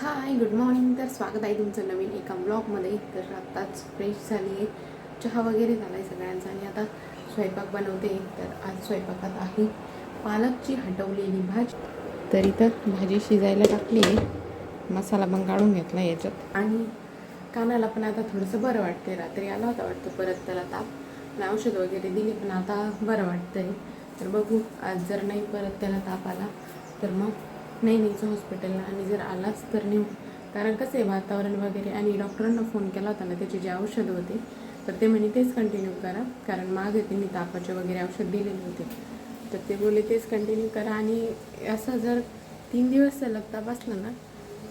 Hi good morning. तर स्वागत आहे तुमचं नवीन एका ब्लॉगमध्ये. तर आत्ताच फ्रेश झाली आहे, चहा वगैरे झाला आहे सगळ्यांचा आणि आता स्वयंपाक बनवते. तर आज स्वयंपाकात आहे पालकची हटवलेली भाजी. तर इथं भाजी शिजायला टाकली आहे, मसाला पण काढून घेतला याच्यात आणि कानाला पण आता थोडंसं बरं वाटते. रात्री आला होता वाटतं परत त्याला ताप, औषध वगैरे दिली पण आता बरं वाटतं आहे. तर बघू आज जर नाही परत त्याला ताप आला तर मग नाही न्यायचं हॉस्पिटलला, आणि जर आलाच तर नेऊ. कारण कसं आहे वातावरण वगैरे. आणि डॉक्टरांना फोन केला होता ना, त्याचे जे औषध होते तर ते म्हणे तेच कंटिन्यू करा, कारण मागे त्यांनी तापाचे वगैरे औषध दिलेले होते. तर ते बोलले तेच कंटिन्यू करा, आणि असं जर 3 दिवस सलग ताप असला ना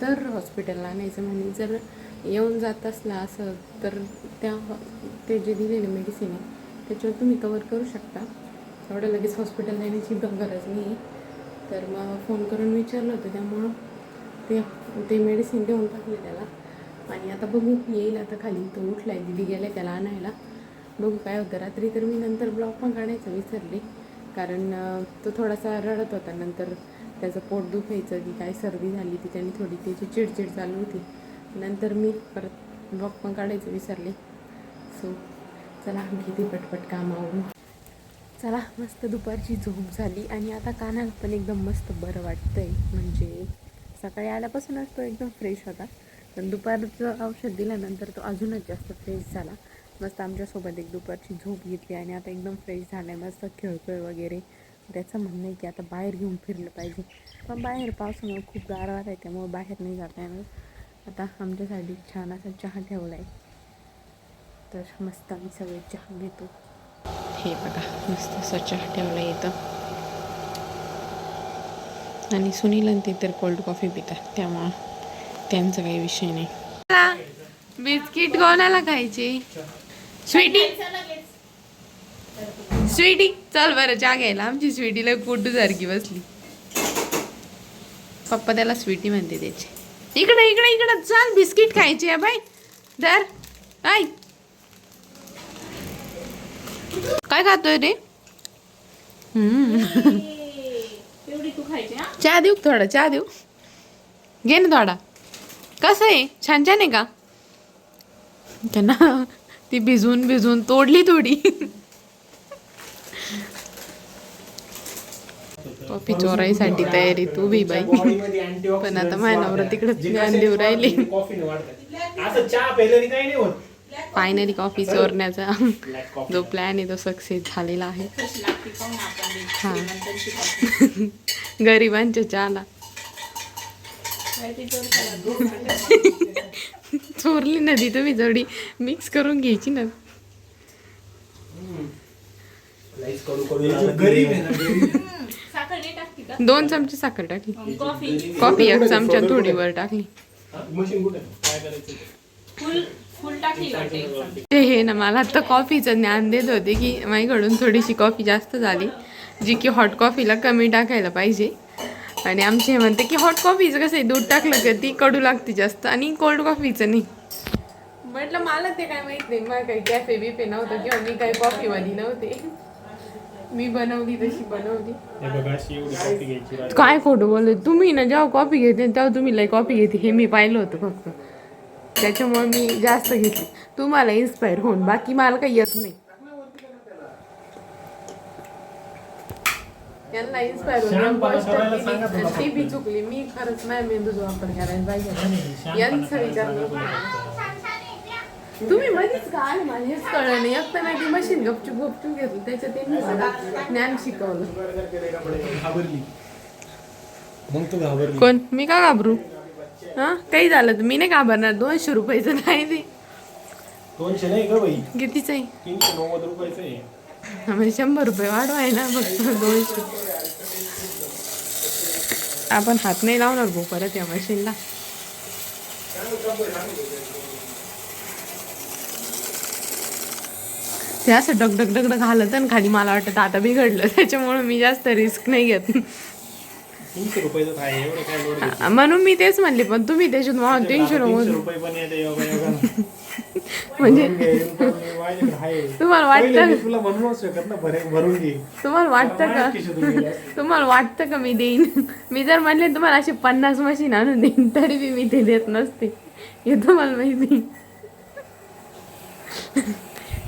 तर हॉस्पिटलला आणायचं. म्हणे जर येऊन जात असला असं तर ते जे दिलेले मेडिसिन आहे त्याच्यावर तुम्ही कवर करू शकता. एवढं लगेच हॉस्पिटल नेण्याची पण गरज नाही. तर मग फोन करून विचारलं होतं, त्यामुळं ते मेडिसिन देऊन टाकले त्याला. आणि आता बघू, येईल आता खाली. तो उठला आहे, दिदी गेले त्याला आणायला. बघू काय होतं. रात्री तर मी नंतर ब्लॉग पण काढायचं विसरले, कारण तो थोडासा रडत होता. नंतर त्याचं पोट दुखायचं की काय, सर्दी झाली ती, त्याने थोडी त्याची चिडचिड चालू होती. नंतर मी परत ब्लॉग पण काढायचं विसरले. सो चला किती पटपट काम आवरून. चला, मस्त दुपारची झोप झाली आणि आता कानाला पण एकदम मस्त बरं वाटतंय. म्हणजे सकाळी आल्यापासूनच तो एकदम फ्रेश होता, पण दुपारचं औषध दिल्यानंतर तो अजूनच जास्त फ्रेश झाला. मस्त आमच्यासोबत एक दुपारची झोप घेतली आणि आता एकदम फ्रेश झाला आहे. मस्त खेळतोय वगैरे. त्याचं म्हणणं आहे की आता बाहेर घेऊन फिरलं पाहिजे, पण बाहेर पावसामुळे खूप गारवा आहे, त्यामुळे बाहेर नाही जाता येणार. आता आमच्यासाठी छान असा चहा ठेवला आहे, तर मस्त आम्ही सगळे चहा घेतो. हे बघा, मस्त असा चहा ठेवला येतं. आणि सुनील आणि ते तर कोल्ड कॉफी पितात, त्यामुळं त्यांचा काही विषय नाही. बिस्किट कोणाला खायचे? स्वीटी, स्वीटी चल बरं चहा घ्यायला. आमची स्वीटीला फोटो सारखी बसली. पप्पा त्याला स्वीटी म्हणते त्याची. इकडे इकडे इकडे चल, बिस्किट खायचे बाय. दर आय, काय खातोय रे? चहा देऊ थोडा, चहा देऊ, घे ना थोडा. कसं आहे, छान छान आहे का? त्यांना ती भिजून भिजून तोडली थोडी. कॉफी चोरायसाठी तयारी तू बी बाई. पण आता माझ्या नवरा तिकडे ज्ञान देऊ राहिले. फायनली कॉफी चोरण्याचा जो प्लॅन आहे तो सक्सेस झालेला आहे. हा, गरिबांच्या चहाला चोरली ना ती, तुम्ही जोडी मिक्स करून घ्यायची ना. 2 चमचे साखर टाकली, कॉफी 1 चमचा थोडी वर टाकली. ते हे ना, मला आता कॉफीचं ज्ञान देत होते की माझ्याकडून थोडीशी कॉफी जास्त झाली, जी की हॉट कॉफीला कमी टाकायला पाहिजे. आणि आमचे म्हणते की हॉट कॉफीचं कसं आहे, दूध टाकलं का ती कडू लागते जास्त, आणि कोल्ड कॉफीचं नाही. म्हटलं मला ते काय माहित नाही, मला काही कॅफे बिफे नव्हतं किंवा मी काही कॉफीवाली नव्हते. मी बनवली तशी बनवली. काय खोटं बोलले तुम्ही ना, जेव्हा कॉफी घेते तेव्हा तुम्ही लई कॉफी घेते हे मी पाहिलं होतं फक्त, त्याच्यामुळे मी जास्त घेतली तुम्हाला इन्स्पायर होऊन. बाकी मला काही येत नाही. यांना इन्स्पायर होऊन ती बी चुकली. मी खरंच माझ्या मेंदूचा वापर करायला पाहिजे. यांचं विचार तुम्ही मध्येच का आले, मला हेच कळलं नाही. एक तर नाही ती मशीन गपचूप गपचूप घेतली, त्याच्यात त्यांनी मला ज्ञान शिकवलं. कोण? मी का घाबरू? हा, काही झालं तर मी नाही घाबरणार. 200 रुपयाचं नाही ते. 200 नाही का बाई? कितीच आहे? 390 रुपयाचं आहे. म्हणजे 100 रुपये वाढवाय ना फक्त 200. आपण हात नाही लावणार भाऊ परत या मशीनला. ते असं डगडग डगडग घालत आणि खाली मला वाटतं आता बिघडलं, त्याच्यामुळे मी जास्त रिस्क नाही घेत. 300 रुपयाचं आहे, एवढं काय लोड घेतो? म्हणून मी तेच म्हणले, पण तुम्ही त्याच्यात 300 रुपये पण येते योगा योगा. म्हणजे भरून घे, माझ्याकडे आहे. तुम्हाला पहिले वाटतं मी तुला म्हणूनच शकत ना भरून घे. तुम्हाला वाटतं माझ्या का खिशातून गेलं असतं. तुम्हाला वाटतं का मी देईन? मी जर म्हणले तुम्हाला असे 50 मशीन आणून देईन तरी बी मी ते देत नसते. हे तुम्हाला माहिती.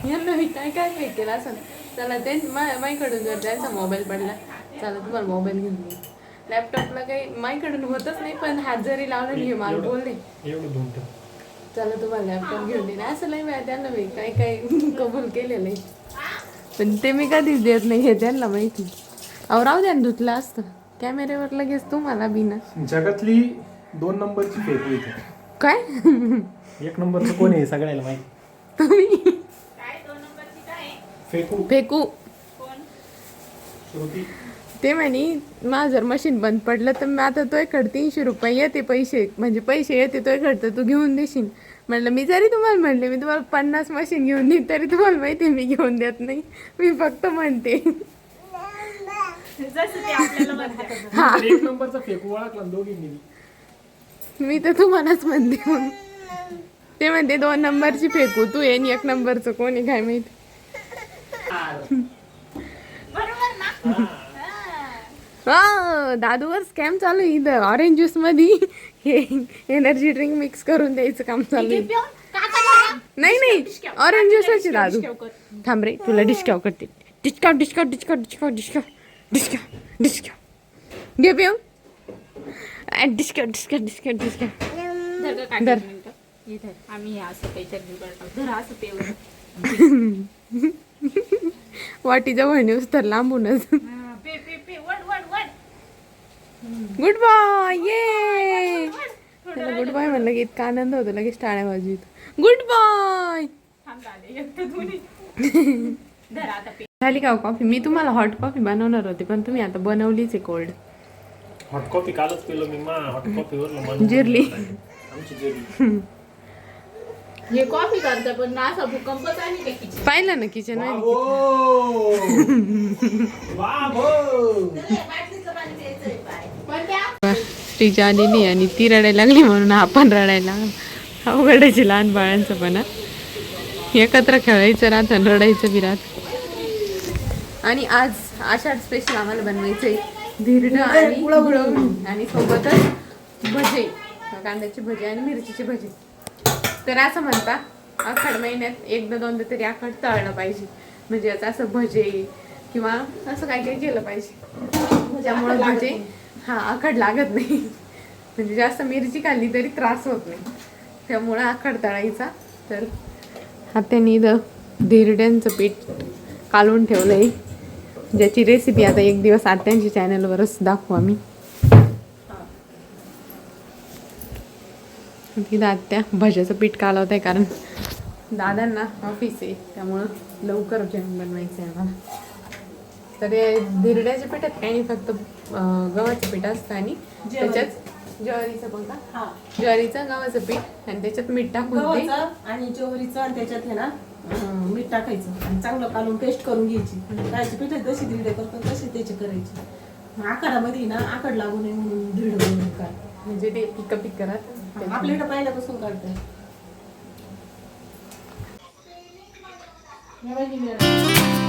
यांना मी काय काय माहिती केलं असं. चला ते माझ्याकडून जर त्यांचा मोबाईल पडला चला तुम्हाला मोबाईल घेऊन देईन. लॅपटॉपला काही माझ्याकडून होतच नाही पण हात जरी लावला नाही मला बोलले एवढं धुवून ठेव. चला तुम्हाला लॅपटॉप घेऊन देईन असं नाही माहिती त्यांना मी काय काय कबूल केलेलं आहे पण ते मी कधीच देत नाही हे त्यांना माहिती. अहो राहू द्या ना धुतलं असतं कॅमेऱ्यावर लगेच तुम्हाला बिना जगातली 2 नंबरची फेकू इथे. काय 1 नंबरचं कोण आहे सगळ्याला माहिती. तुम्ही फेकू फेकू श्रुती. ते म्हणे माझं जर मशीन बंद पडलं तर मी आता तोयकडे 300 रुपये येते पैसे म्हणजे पैसे येते तोयकडे तर तू घेऊन देशील. म्हणलं मी जरी तुम्हाला म्हणले मी तुम्हाला 50 मशीन घेऊन देईन तरी तुम्हाला माहिती मी घेऊन देत नाही मी फक्त म्हणते. हा 1 नंबरचा फेकू ओळखला दोघींनी. मी मी तर तुम्हालाच म्हणते मग ते म्हणते 2 नंबरची फेकू तू येईन 1 नंबरचं कोणी काय माहिती. दादूवर स्कॅम चालू आहे इथं ऑरेंज ज्यूस मध्ये हे एनर्जी ड्रिंक मिक्स करून द्यायचं काम चालू आहे. नाही नाही ऑरेंज ज्यूसच दादू. थांब रे तुला डिस्काउंट करते. Discount discount discount discount discount discount discount घे पिऊ डिस्काउंट डिस्काउंट डिस्काउंट डिस्काउंट धर. आम्ही असं काहीतरी असं पेवर वाटीच्या बहिणीस तर लांबूनच पे पे पे वड वड वड गुड बॉय ये त्याला गुड बॉय म्हणलं की इतका आनंद होतो लगेच टाळ्या वाजवीत गुड बॉय. थांब आले एक तर दोन्ही धर आता पे झाली का कॉफी? मी तुम्हाला हॉट कॉफी बनवणार होते पण तुम्ही आता बनवलीच आहे कोल्ड. हॉट कॉफी कालच पिलो मी. हॉट कॉफीवर जिरली आमची जिरली. हे कॉफी करतं पण ना असा भूकंपच आहे का किचन पाहिलं ना किचन श्रीजा आलेली आणि ती रडायला लागली म्हणून आपण रडायला अवघडायची लहान बाळांचं पण एकत्र खेळायचं राहतं रडायचं बिरात. आणि आज आषाढ स्पेशल आम्हाला बनवायचं आहे धिरडं आणि गुळवणी आणि सोबतच भजे कांद्याची भजी आणि मिरचीची भजी. तर असं म्हणता आखाड महिन्यात 1-2 तरी आखाड तळलं पाहिजे म्हणजे याचं असं भजे किंवा असं काही काही केलं पाहिजे त्यामुळे भजे हा आखाड लागत नाही म्हणजे जास्त मिरची खाल्ली तरी त्रास होत नाही त्यामुळं आखाड तळायचा. तर हात्याने इथं धिरड्यांचं पीठ कालवून ठेवलं आहे ज्याची रेसिपी आता एक दिवस आत्यांच्या चॅनलवरच दाखवू आम्ही. तिथं आत्या भज्याचं पीठ कालवत आहे कारण दादांना ऑफिस आहे त्यामुळं लवकर जेवण बनवायचं आहे आम्हाला. तर हे धिरड्याच्या पिठात काही नाही फक्त गव्हाचं पीठ असतं आणि त्याच्यात ज्वारीचं पण का ज्वारीचं गव्हाचं पीठ आणि त्याच्यात मीठ टाकून गव्हाचं आणि ज्वारीचं आणि त्याच्यात आहे ना मीठ टाकायचं आणि चांगलं कालून पेस्ट करून घ्यायची. गायची पिठात जशी धिरडे करतो तशी त्याची करायची. आखाडामध्ये ना आखाड लागू नये म्हणून धिरडे बनवून काय म्हणजे ते पिक पिक करत आपल्या इथं पहिल्यापासून काढतात. हे बघ